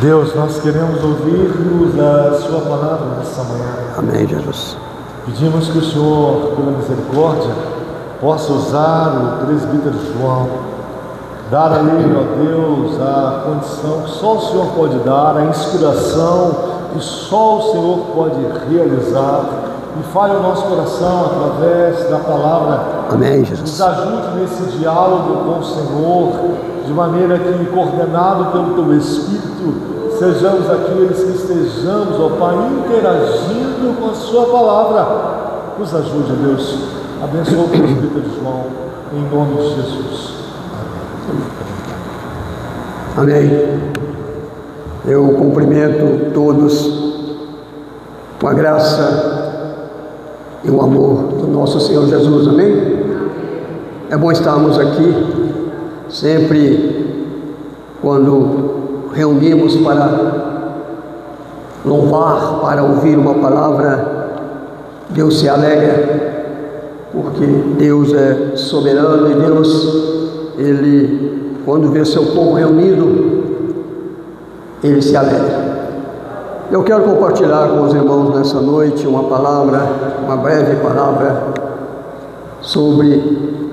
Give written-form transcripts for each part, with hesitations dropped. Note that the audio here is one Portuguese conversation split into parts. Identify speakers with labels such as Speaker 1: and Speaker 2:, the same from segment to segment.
Speaker 1: Deus, nós queremos ouvir-nos a Sua palavra nessa manhã.
Speaker 2: Amém, Jesus.
Speaker 1: Pedimos que o Senhor, pela misericórdia, possa usar o presbítero João, dar a ele, ó Deus, a condição que só o Senhor pode dar, a inspiração que só o Senhor pode realizar, e fale o nosso coração através da palavra.
Speaker 2: Amém, Jesus.
Speaker 1: Nos ajude nesse diálogo com o Senhor, de maneira que, coordenado pelo Teu Espírito, sejamos aqueles que estejamos, ó Pai, interagindo com a Sua palavra. Nos ajude, Deus. Abençoa o presbítero João, em nome de Jesus.
Speaker 2: Amém. Eu cumprimento todos com a graça e o amor do nosso Senhor Jesus. Amém? É bom estarmos aqui, sempre quando reunimos para louvar, para ouvir uma palavra, Deus se alegra, porque Deus é soberano e Deus, Ele, quando vê seu povo reunido, Ele se alegra. Eu quero compartilhar com os irmãos nessa noite uma palavra, uma breve palavra, sobre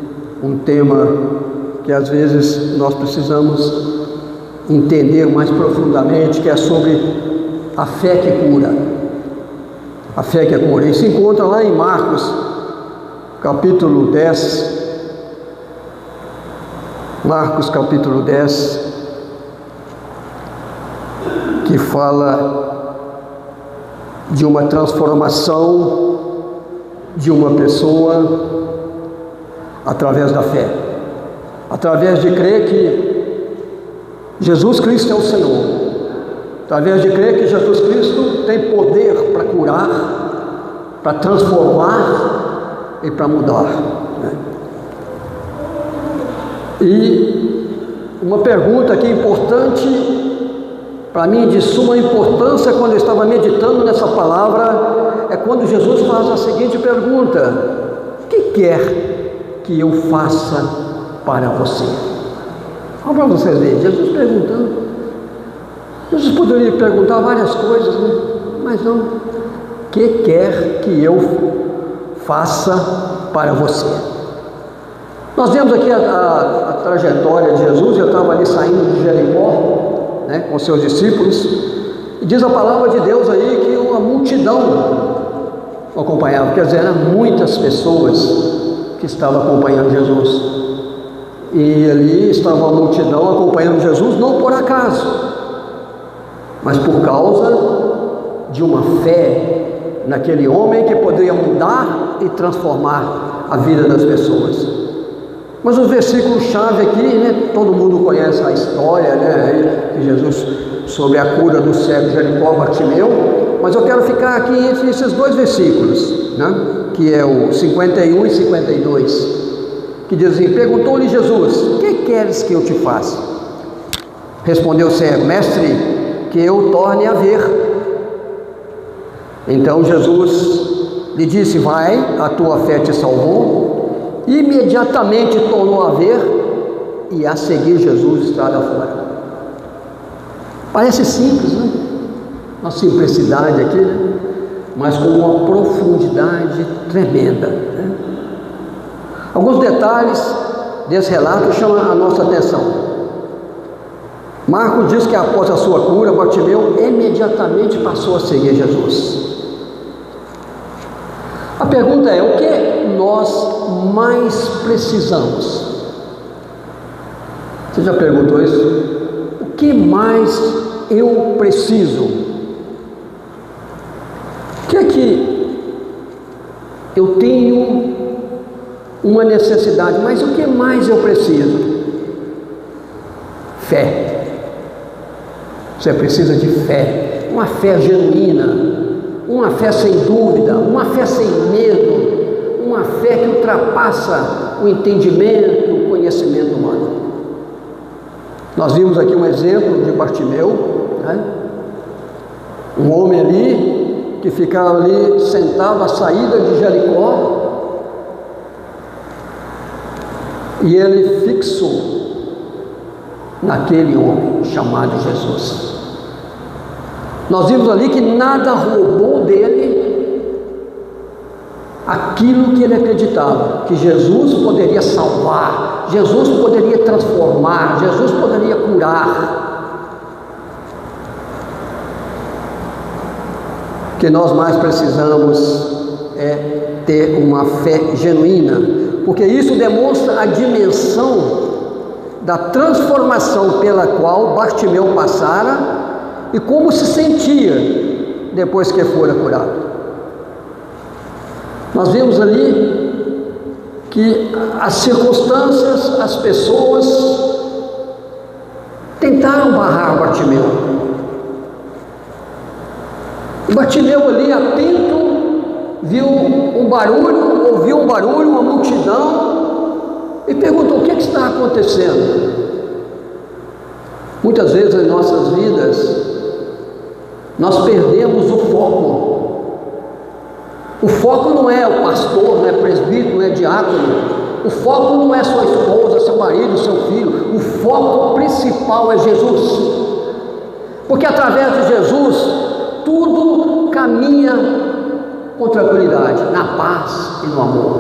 Speaker 2: um tema que às vezes nós precisamos entender mais profundamente, que é sobre a fé que cura. A fé que cura. Isso se encontra lá em Marcos, capítulo 10. Marcos, capítulo 10, que fala de uma transformação de uma pessoa através da fé, através de crer que Jesus Cristo é o Senhor, através de crer que Jesus Cristo tem poder para curar, para transformar e para mudar, né? E uma pergunta aqui importante para mim, de suma importância, quando eu estava meditando nessa palavra, é quando Jesus faz a seguinte pergunta: o que quer que eu faça para você? Olha para vocês verem, Jesus perguntando. Jesus poderia perguntar várias coisas, né? Mas não. O que quer que eu faça para você? Nós vemos aqui a trajetória de Jesus. Eu estava ali saindo de Jericó, né, com seus discípulos, e diz a palavra de Deus aí que uma multidão o acompanhava, quer dizer, eram muitas pessoas que estavam acompanhando Jesus, e ali estava a multidão acompanhando Jesus, não por acaso, mas por causa de uma fé naquele homem que poderia mudar e transformar a vida das pessoas. Mas o versículo-chave aqui, né, todo mundo conhece a história, né, de Jesus sobre a cura do cego Jericó, Bartimeu, mas eu quero ficar aqui entre esses dois versículos, né, que é o 51 e 52, que diz assim: perguntou-lhe Jesus: o que queres que eu te faça? Respondeu o cego: mestre, que eu torne a ver. Então Jesus lhe disse: vai, a tua fé te salvou. Imediatamente tornou a ver e a seguir Jesus estrada fora. Parece simples, né? Uma simplicidade aqui, né? Mas com uma profundidade tremenda, né? Alguns detalhes desse relato chamam a nossa atenção. Marcos diz que após a sua cura, Bartimeu imediatamente passou a seguir Jesus. A pergunta é: o que nós mais precisamos? Você já perguntou isso? O que mais eu preciso? O que é que eu tenho uma necessidade, mas o que mais eu preciso? Fé. Você precisa de fé, uma fé genuína, uma fé sem dúvida, uma fé sem medo, uma fé que ultrapassa o entendimento, o conhecimento humano. Nós vimos aqui um exemplo de Bartimeu, né? Um homem ali que ficava ali sentado à saída de Jericó, e ele fixou naquele homem chamado Jesus. Nós vimos ali que nada roubou dele aquilo que ele acreditava, que Jesus poderia salvar, Jesus poderia transformar, Jesus poderia curar. O que nós mais precisamos é ter uma fé genuína, porque isso demonstra a dimensão da transformação pela qual Bartimeu passara e como se sentia depois que fora curado. Nós vemos ali que as circunstâncias, as pessoas tentaram barrar Bartimeu. E Bartimeu ali, atento, viu um barulho, ouviu um barulho, uma multidão, e perguntou: o que está acontecendo? Muitas vezes em nossas vidas nós perdemos o foco. O foco não é o pastor, não é presbítero, não é diácono. O foco não é sua esposa, seu marido, seu filho. O foco principal é Jesus, porque através de Jesus tudo caminha com tranquilidade, na paz e no amor.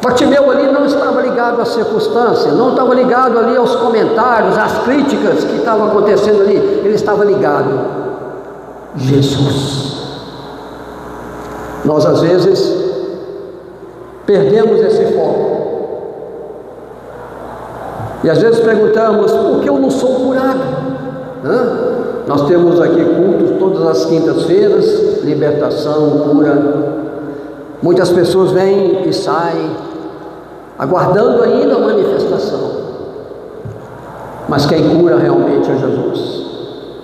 Speaker 2: Bartimeu ali não estava ligado à circunstância, não estava ligado ali aos comentários, às críticas que estavam acontecendo ali. Ele estava ligado a Jesus. Nós às vezes perdemos esse foco e às vezes perguntamos: por que eu não sou curado? Nós temos aqui cultos todas as quintas-feiras, libertação, cura. Muitas pessoas vêm e saem, aguardando ainda a manifestação. Mas quem cura realmente é Jesus.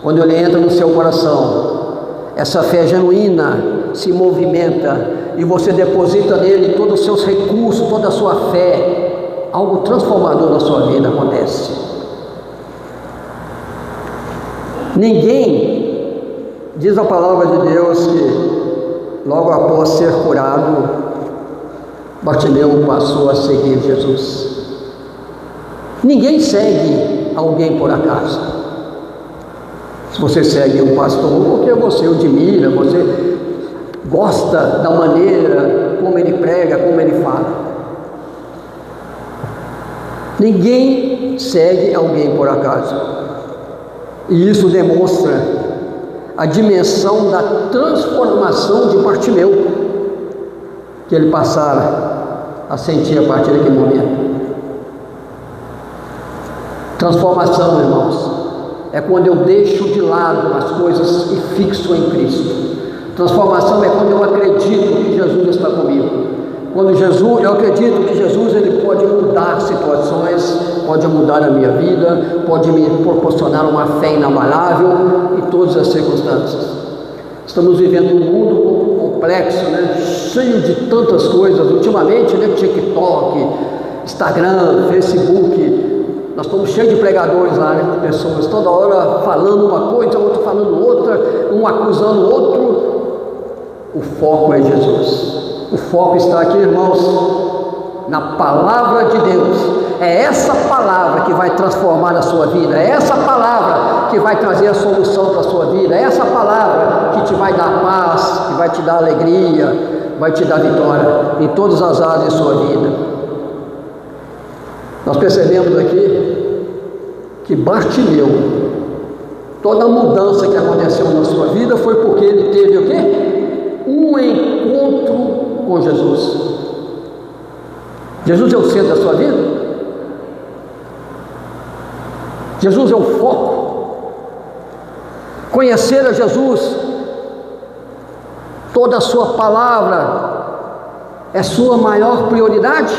Speaker 2: Quando ele entra no seu coração, essa fé genuína se movimenta e você deposita nele todos os seus recursos, toda a sua fé. Algo transformador na sua vida acontece. Ninguém, diz a palavra de Deus, que logo após ser curado, Bartimeu passou a seguir Jesus. Ninguém segue alguém por acaso. Se você segue um pastor, porque você o admira, você gosta da maneira como ele prega, como ele fala. Ninguém segue alguém por acaso. E isso demonstra a dimensão da transformação de Bartimeu, que ele passara a sentir a partir daquele momento. Transformação, irmãos, é quando eu deixo de lado as coisas e fixo em Cristo. Transformação é quando eu acredito que Jesus está comigo. Quando eu acredito que Jesus ele pode mudar situações, pode mudar a minha vida, pode me proporcionar uma fé inabalável em todas as circunstâncias. Estamos vivendo um mundo complexo, cheio de tantas coisas. Ultimamente, TikTok, Instagram, Facebook, nós estamos cheios de pregadores lá, de pessoas, toda hora falando uma coisa, outro falando outra, um acusando o outro. O foco é Jesus. O foco está aqui, irmãos, na palavra de Deus. É essa palavra que vai transformar a sua vida, é essa palavra que vai trazer a solução para a sua vida, é essa palavra que te vai dar paz, que vai te dar alegria, vai te dar vitória em todas as áreas de sua vida. Nós percebemos aqui que Bartimeu, toda a mudança que aconteceu na sua vida foi porque ele teve o quê? Um encontro com Jesus. Jesus é o centro da sua vida? Jesus é o foco? Conhecer a Jesus, toda a sua palavra é sua maior prioridade?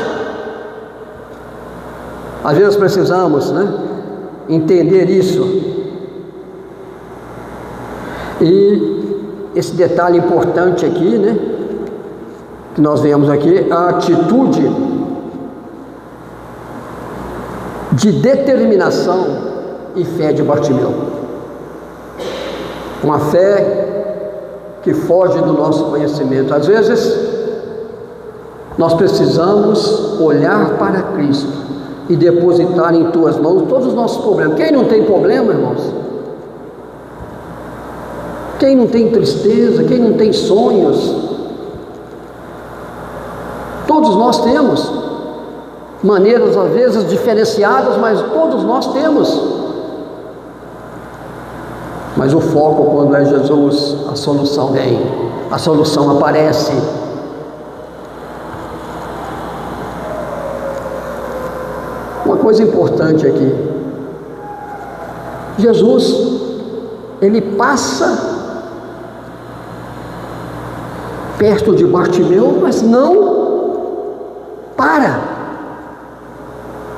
Speaker 2: Às vezes precisamos, entender isso. E esse detalhe importante aqui, que nós vemos aqui, a atitude de determinação e fé de Bartimeu. Uma fé que foge do nosso conhecimento. Às vezes, nós precisamos olhar para Cristo e depositar em tuas mãos todos os nossos problemas. Quem não tem problema, irmãos? Quem não tem tristeza, quem não tem sonhos? Todos nós temos, maneiras às vezes diferenciadas, mas todos nós temos. Mas o foco, quando é Jesus, a solução vem, a solução aparece. Uma coisa importante aqui, Jesus, ele passa perto de Bartimeu, mas não para.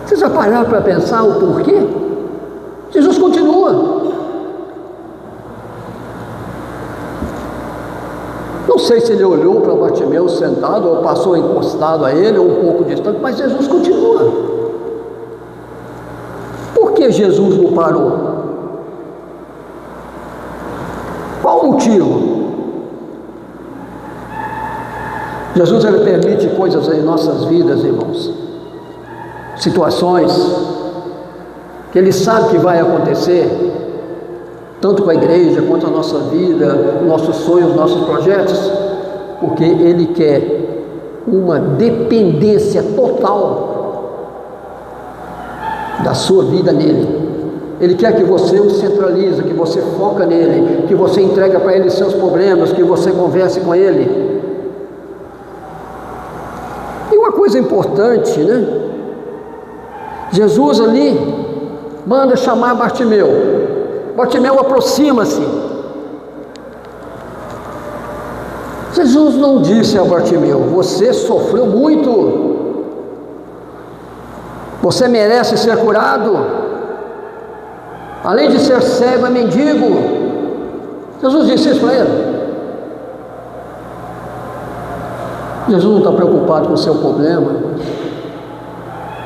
Speaker 2: Vocês já pararam para pensar o porquê? Jesus continua. Não sei se ele olhou para Bartimeu sentado, ou passou encostado a ele, ou um pouco distante, mas Jesus continua. Por que Jesus não parou? Qual o motivo? Jesus, ele permite coisas em nossas vidas, irmãos, situações que ele sabe que vai acontecer, tanto com a igreja quanto a nossa vida, nossos sonhos, nossos projetos, porque ele quer uma dependência total da sua vida nele. Ele quer que você o centralize, que você foca nele, que você entrega para ele seus problemas, que você converse com ele. E uma coisa importante, né? Jesus ali manda chamar Bartimeu. Bartimeu aproxima-se. Jesus não disse a Bartimeu: você sofreu muito, você merece ser curado, além de ser cego, é mendigo. Jesus disse isso para ele. Jesus não está preocupado com o seu problema.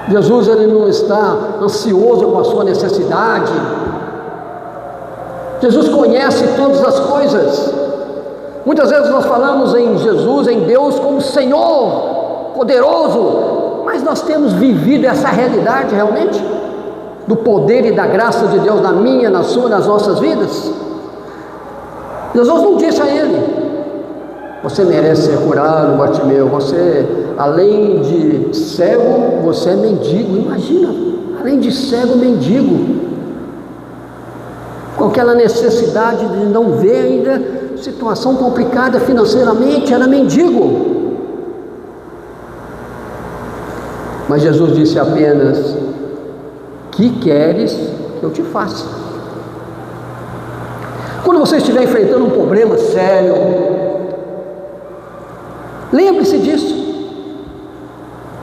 Speaker 2: Jesus, ele não está ansioso com a sua necessidade. Jesus conhece todas as coisas. Muitas vezes nós falamos em Jesus, em Deus, como Senhor poderoso, mas nós temos vivido essa realidade realmente? Do poder e da graça de Deus na minha, na sua, nas nossas vidas? Jesus não disse a ele: você merece ser curado, Bartimeu, você, além de cego, você é mendigo. Imagina, além de cego, mendigo, com aquela necessidade de não ver ainda, situação complicada financeiramente, era mendigo. Mas Jesus disse apenas: que queres que eu te faça? Quando você estiver enfrentando um problema sério, lembre-se disso.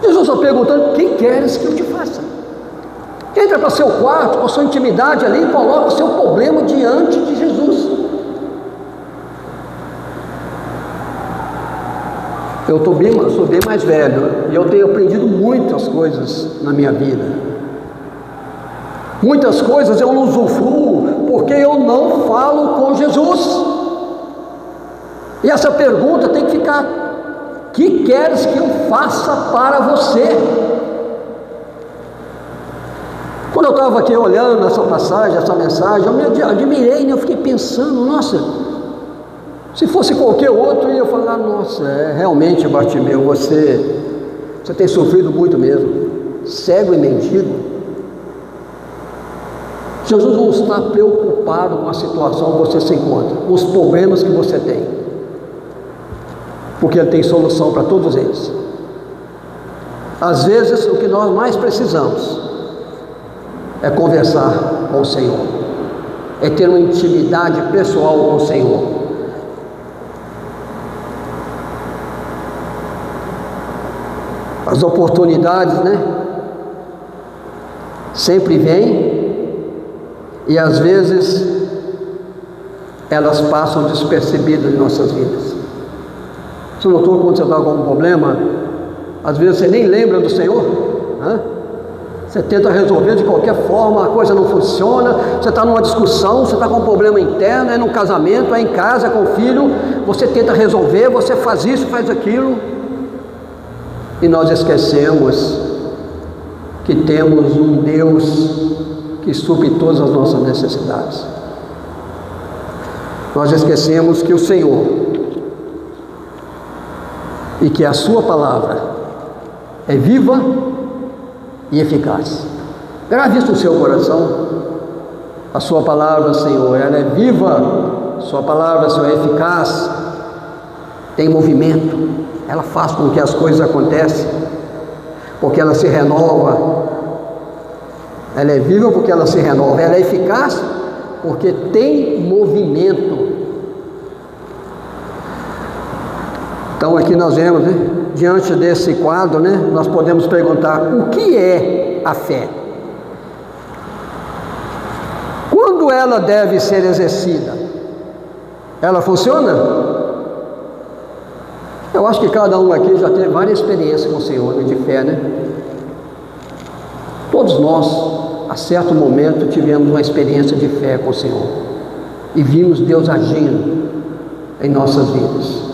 Speaker 2: Jesus está perguntando: o que queres que eu te faça? Entra para seu quarto, com a sua intimidade ali, e coloca o seu problema diante de Jesus. Eu sou bem mais velho, e eu tenho aprendido muitas coisas na minha vida. Muitas coisas eu não usufruo, porque eu não falo com Jesus. E essa pergunta tem que ficar: que queres que eu faça para você? Quando eu estava aqui olhando essa passagem, essa mensagem, eu me admirei, né? Eu fiquei pensando: nossa, se fosse qualquer outro, eu ia falar: nossa, realmente, Bartimeu, você tem sofrido muito mesmo, cego e mendigo. Jesus não está preocupado com a situação que você se encontra, com os problemas que você tem, porque Ele tem solução para todos eles. Às vezes o que nós mais precisamos é conversar com o Senhor, é ter uma intimidade pessoal com o Senhor. As oportunidades, né, sempre vêm, e às vezes elas passam despercebidas em nossas vidas. Você notou quando você está com algum problema, às vezes você nem lembra do Senhor, né? Você tenta resolver de qualquer forma, a coisa não funciona, você está numa discussão, você está com um problema interno, é num casamento, é em casa, é com o filho, você tenta resolver, você faz isso, faz aquilo, e nós esquecemos que temos um Deus que supre todas as nossas necessidades. nós esquecemos que o Senhor e que a sua palavra é viva e eficaz. Grave isso no seu coração. A sua palavra, Senhor, ela é viva. Sua palavra, Senhor, é eficaz. Tem movimento. Ela faz com que as coisas aconteçam, porque ela se renova. Ela é viva porque ela se renova. Ela é eficaz porque tem movimento. Então aqui nós vemos, né, diante desse quadro, né, nós podemos perguntar: o que é a fé? Quando ela deve ser exercida? Ela funciona? Eu acho que cada um aqui já teve várias experiências com o Senhor, né, de fé, né? Todos nós, a certo momento, tivemos uma experiência de fé com o Senhor e vimos Deus agindo em nossas vidas.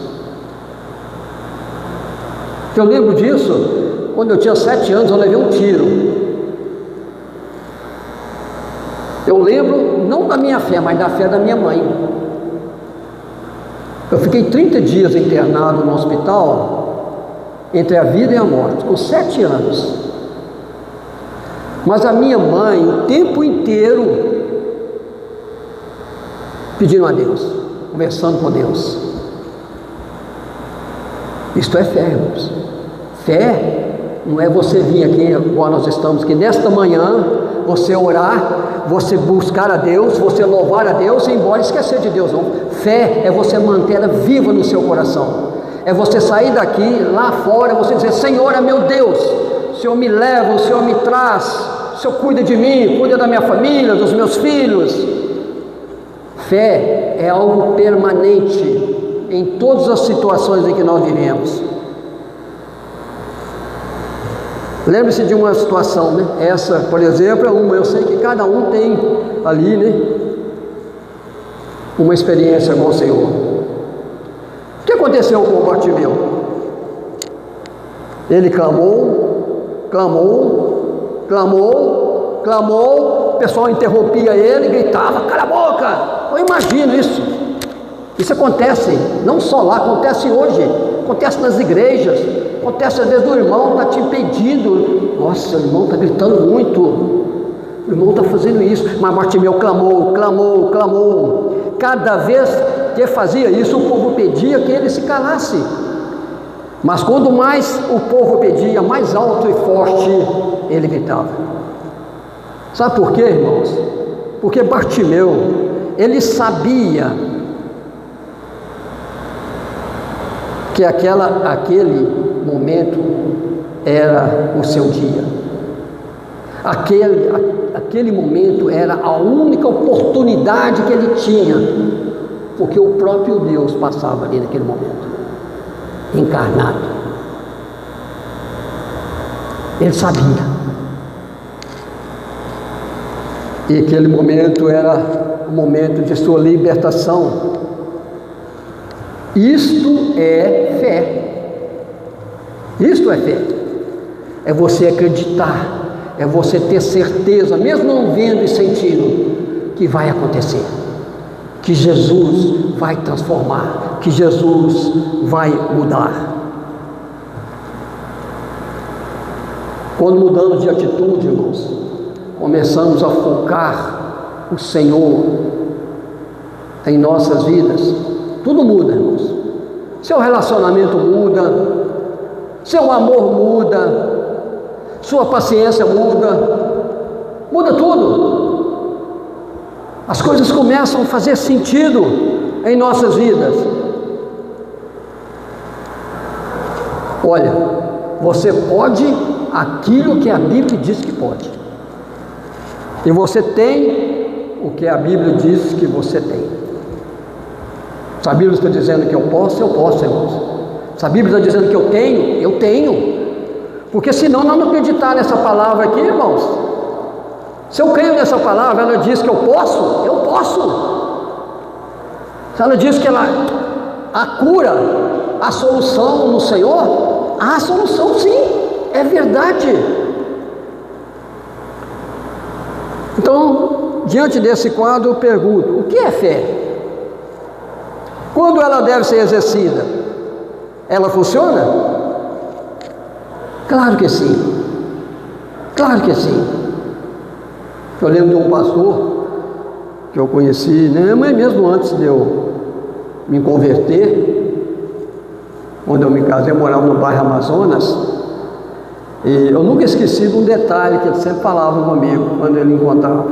Speaker 2: Eu lembro disso, quando eu tinha 7 anos, eu levei um tiro. Eu lembro, não da minha fé, mas da fé da minha mãe. Eu fiquei 30 dias internado no hospital, entre a vida e a morte, com 7 anos. Mas a minha mãe, o tempo inteiro, pedindo a Deus, conversando com Deus. Isto é fé, irmãos. Fé não é você vir aqui, igual nós estamos, que nesta manhã, você orar, você buscar a Deus, você louvar a Deus e ir embora esquecer de Deus, não. Fé é você manter ela viva no seu coração. É você sair daqui, lá fora, você dizer: Senhor é meu Deus, o Senhor me leva, o Senhor me traz, o Senhor cuida de mim, cuida da minha família, dos meus filhos. Fé é algo permanente em todas as situações em que nós vivemos. Lembre-se de uma situação, né? Essa, por exemplo, é uma. Eu sei que cada um tem ali, né, uma experiência com o Senhor. O que aconteceu com o Bartimeu? Ele clamou, o pessoal interrompia ele, gritava: cala a boca! Eu imagino isso. Isso acontece, não só lá, acontece hoje, acontece nas igrejas, acontece às vezes o irmão está te impedindo. Nossa, o irmão está gritando muito, o irmão está fazendo isso. Mas Bartimeu clamou. Cada vez que fazia isso, o povo pedia que ele se calasse. Mas quando mais o povo pedia, mais alto e forte ele gritava. Sabe por quê, irmãos? Porque Bartimeu, ele sabia que aquele momento era o seu dia. Aquele momento era a única oportunidade que ele tinha, porque o próprio Deus passava ali naquele momento, encarnado. Ele sabia. E aquele momento era o momento de sua libertação. Isto é fé. Isto é fé. É você acreditar, é você ter certeza, mesmo não vendo e sentindo, que vai acontecer, que Jesus vai transformar, que Jesus vai mudar. Quando mudamos de atitude, irmãos, começamos a focar o Senhor em nossas vidas, tudo muda, irmãos. Seu relacionamento muda, seu amor muda, sua paciência muda tudo. As coisas começam a fazer sentido em nossas vidas. Olha, você pode aquilo que a Bíblia diz que pode, e você tem o que a Bíblia diz que você tem. Se a Bíblia está dizendo que eu posso, irmãos. Se a Bíblia está dizendo que eu tenho. Porque senão nós não acreditar nessa palavra aqui, irmãos. Se eu creio nessa palavra, ela diz que eu posso. Se ela diz que a cura, a solução no Senhor, há solução sim, é verdade. Então, diante desse quadro, eu pergunto: o que é fé? Quando ela deve ser exercida? Ela funciona? Claro que sim. Claro que sim. Eu lembro de um pastor que eu conheci, né, mas mesmo antes de eu me converter, quando eu me casei, eu morava no bairro Amazonas, e eu nunca esqueci de um detalhe que ele sempre falava comigo quando ele encontrava.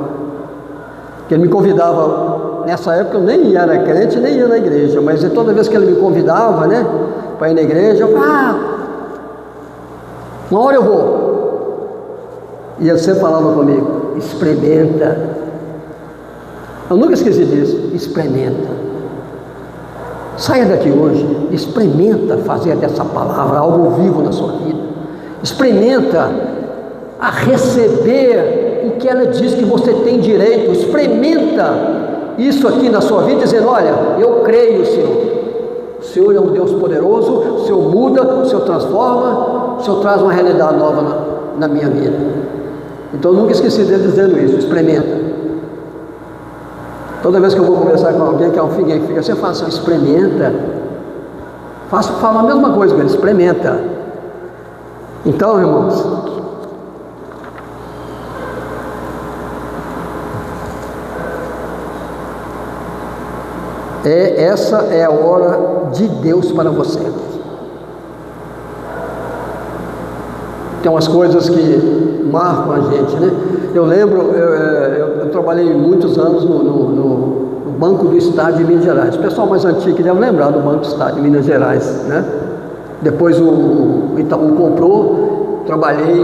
Speaker 2: Que ele me convidava, nessa época eu nem era crente, nem ia na igreja, mas toda vez que ele me convidava, né, para ir na igreja, eu falava, uma hora eu vou. E ele sempre falava comigo, experimenta. Eu nunca esqueci disso, experimenta. Saia daqui hoje, experimenta fazer dessa palavra algo vivo na sua vida. Experimenta a receber o que ela diz que você tem direito. Experimenta isso aqui na sua vida, dizendo, olha, eu creio, Senhor. O Senhor é um Deus poderoso, o Senhor muda, o Senhor transforma, o Senhor traz uma realidade nova na minha vida. Então eu nunca esqueci dele dizendo isso, experimenta. Toda vez que eu vou conversar com alguém que é um figueiro que fica, você fala assim, experimenta. Fala a mesma coisa com ele, experimenta. Então, irmãos, essa é a hora de Deus para você. Tem umas coisas que marcam a gente, né? Eu lembro, eu trabalhei muitos anos no Banco do Estado de Minas Gerais. O pessoal mais antigo que deve lembrar do Banco do Estado de Minas Gerais, né? Depois o Itaú comprou, trabalhei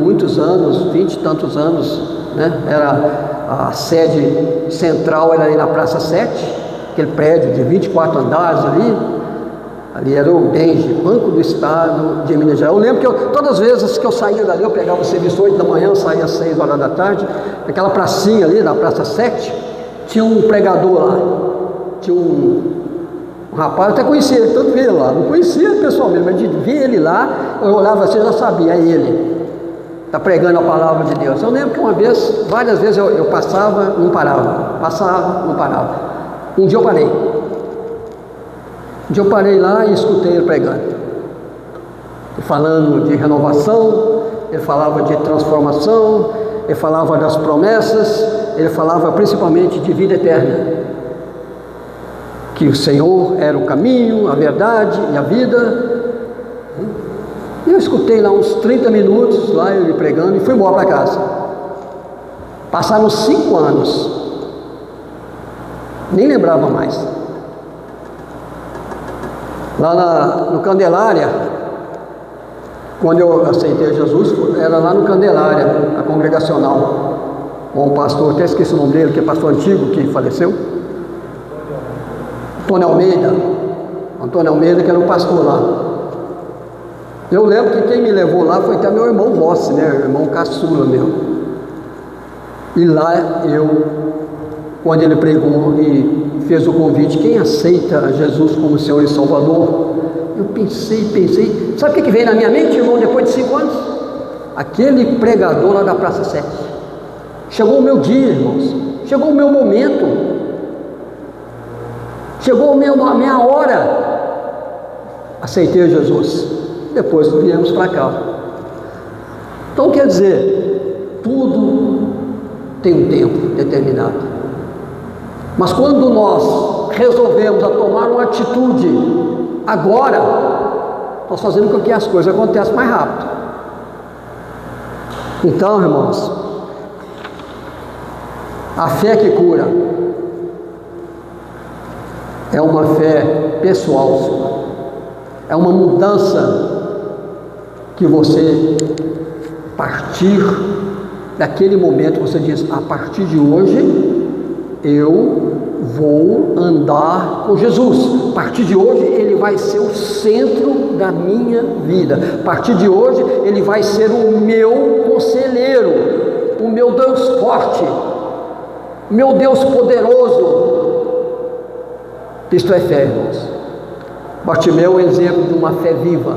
Speaker 2: muitos anos, 20 e tantos anos, né? A sede central era ali na Praça 7, aquele prédio de 24 andares ali era o DENGE, Banco do Estado de Minas Gerais. Eu lembro que todas as vezes que eu saía dali, eu pegava o serviço 8 da manhã, eu saía às 6 horas da tarde, naquela pracinha ali, na Praça 7, tinha um pregador lá, tinha um rapaz, eu até conhecia ele, tanto vi ele lá, não conhecia ele pessoalmente, mas de ver ele lá, eu olhava assim, eu já sabia, é ele, está pregando a palavra de Deus. Eu lembro que uma vez, várias vezes eu passava, não parava, passava, não parava. Um dia eu parei. Um dia eu parei lá e escutei ele pregando. Ele falando de renovação, ele falava de transformação, ele falava das promessas, ele falava principalmente de vida eterna. Que o Senhor era o caminho, a verdade e a vida. E eu escutei lá uns 30 minutos, lá ele pregando, e fui embora para casa. Passaram 5 anos. Nem lembrava mais. Lá no Candelária, quando eu aceitei Jesus, era lá no Candelária, a congregacional, com um pastor, até esqueci o nome dele, que é pastor antigo, que faleceu, Antônio Almeida, que era o pastor lá. Eu lembro que quem me levou lá foi até meu irmão Rossi, né, o irmão caçula meu. E lá quando ele pregou e fez o convite, quem aceita Jesus como Senhor e Salvador? Eu pensei, sabe o que veio na minha mente, irmão, depois de 5 anos? Aquele pregador lá da Praça 7. Chegou o meu dia, irmãos, chegou o meu momento, chegou a minha hora. Aceitei Jesus, depois viemos para cá. Então quer dizer, tudo tem um tempo determinado. Mas quando nós resolvemos a tomar uma atitude agora, nós fazemos com que as coisas aconteçam mais rápido. Então, irmãos, a fé que cura é uma fé pessoal sua. É uma mudança que você, a partir daquele momento, você diz, a partir de hoje eu vou andar com Jesus. A partir de hoje ele vai ser o centro da minha vida. A partir de hoje ele vai ser o meu conselheiro, o meu Deus forte, o meu Deus poderoso. Isto é fé, irmãos. Bartimeu é um exemplo de uma fé viva.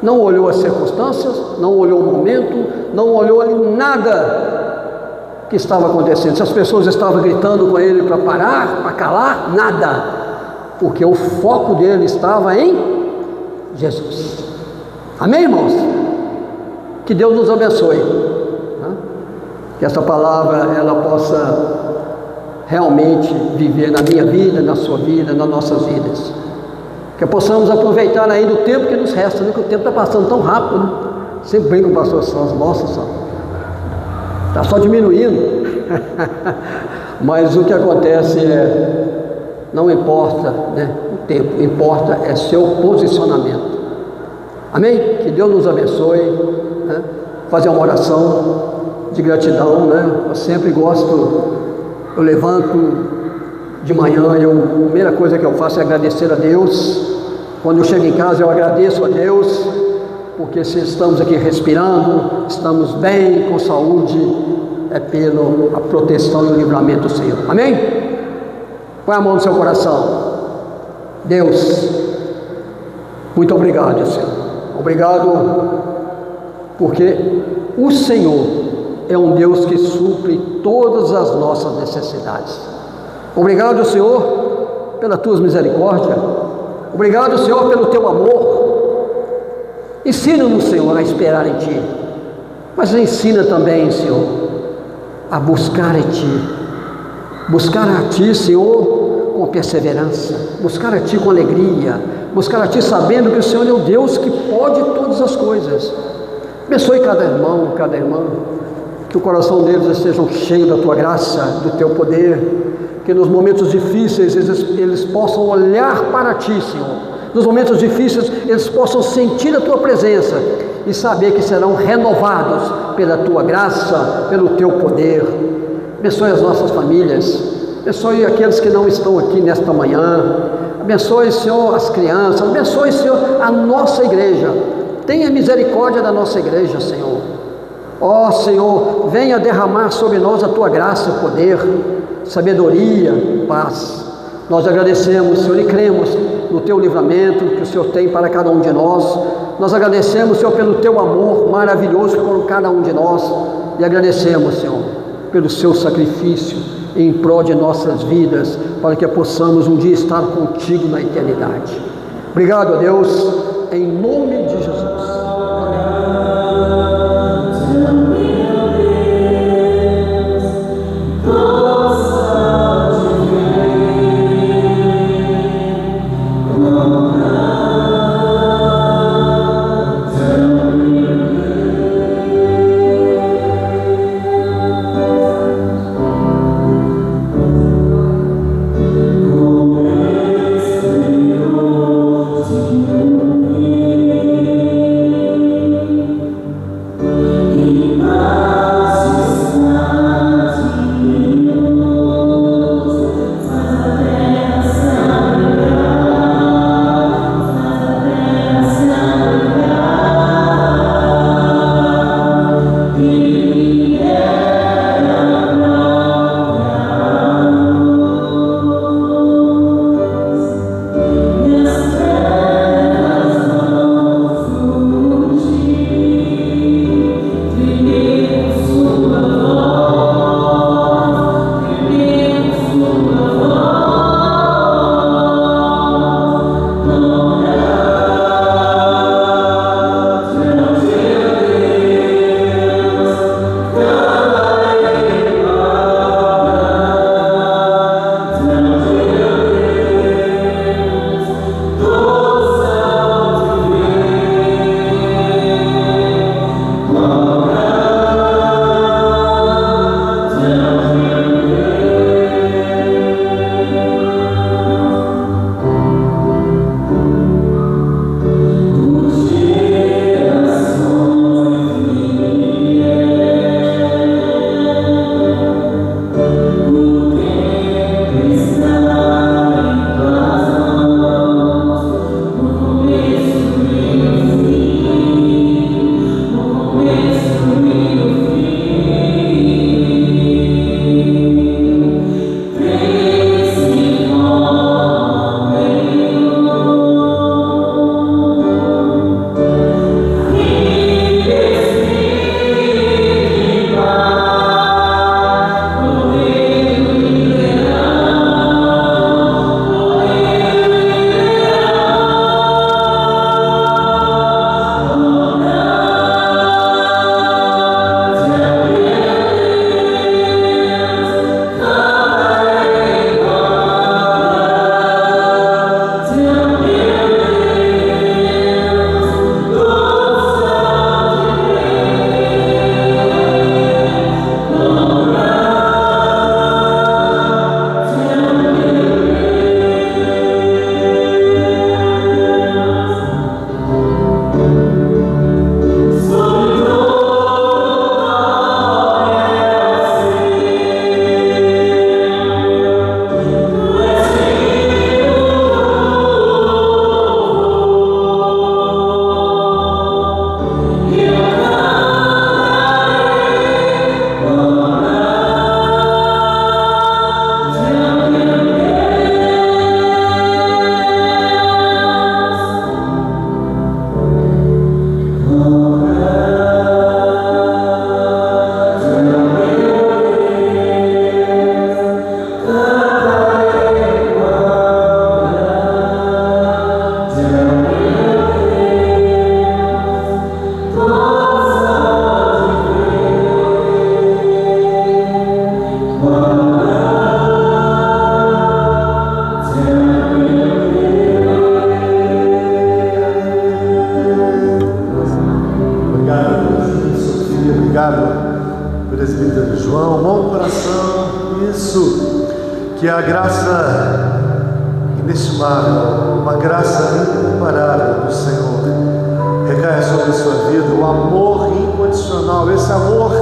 Speaker 2: Não olhou as circunstâncias, não olhou o momento, não olhou ali nada que estava acontecendo. Se as pessoas estavam gritando com ele para parar, para calar, nada. porque o foco dele estava em Jesus. Amém, irmãos? Que Deus nos abençoe, né? Que essa palavra ela possa realmente viver na minha vida, na sua vida, nas nossas vidas. Que possamos aproveitar ainda o tempo que nos resta, né? Que o tempo está passando tão rápido, né? Sempre brinca com o pastor Santos, nossa, está só diminuindo. Mas o que acontece não importa, né, o tempo, importa é seu posicionamento. Amém? Que Deus nos abençoe, né? Fazer uma oração de gratidão, né? Eu sempre gosto, eu levanto de manhã, a primeira coisa que eu faço é agradecer a Deus. Quando eu chego em casa eu agradeço a Deus, porque se estamos aqui respirando, estamos bem, com saúde, é pela proteção e o livramento do Senhor. Amém? Põe a mão no seu coração. Deus, muito obrigado, Senhor. Obrigado porque o Senhor é um Deus que supre todas as nossas necessidades. Obrigado, Senhor, pelas tuas misericórdias. Obrigado, Senhor, pelo teu amor. Ensina-nos, Senhor, a esperar em Ti, mas ensina também, Senhor, a buscar em Ti, buscar a Ti, Senhor, com perseverança, buscar a Ti com alegria, buscar a Ti sabendo que o Senhor é o Deus que pode todas as coisas. Abençoe cada irmão, cada irmã, que o coração deles esteja cheio da Tua graça, do Teu poder, que nos momentos difíceis eles possam olhar para Ti, Senhor. Nos momentos difíceis eles possam sentir a Tua presença e saber que serão renovados pela Tua graça, pelo Teu poder. Abençoe as nossas famílias, abençoe aqueles que não estão aqui nesta manhã, abençoe, Senhor, as crianças, abençoe, Senhor, a nossa igreja. Tenha misericórdia da nossa igreja, Senhor. Ó Senhor, venha derramar sobre nós a Tua graça, poder, sabedoria, paz. Nós agradecemos, Senhor, e cremos no Teu livramento que o Senhor tem para cada um de nós. Nós agradecemos, Senhor, pelo Teu amor maravilhoso por cada um de nós, e agradecemos, Senhor, pelo Seu sacrifício em prol de nossas vidas, para que possamos um dia estar contigo na eternidade. Obrigado a Deus, em nome de Jesus.
Speaker 1: que a graça inestimável, uma graça incomparável do Senhor recaia sobre a sua vida, o amor incondicional, esse amor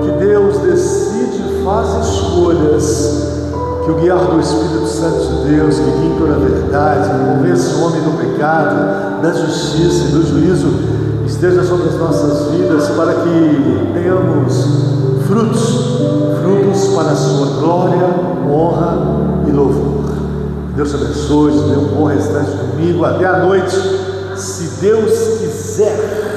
Speaker 1: que Deus decide e faz escolhas, que o guiar do Espírito Santo de Deus, que guia em toda a verdade, que convence o homem do pecado, da justiça e do juízo, esteja sobre as nossas vidas, para que tenhamos frutos para a sua glória, honra e louvor. Deus te abençoe, te dê um bom restante de domingo, até a noite, se Deus quiser.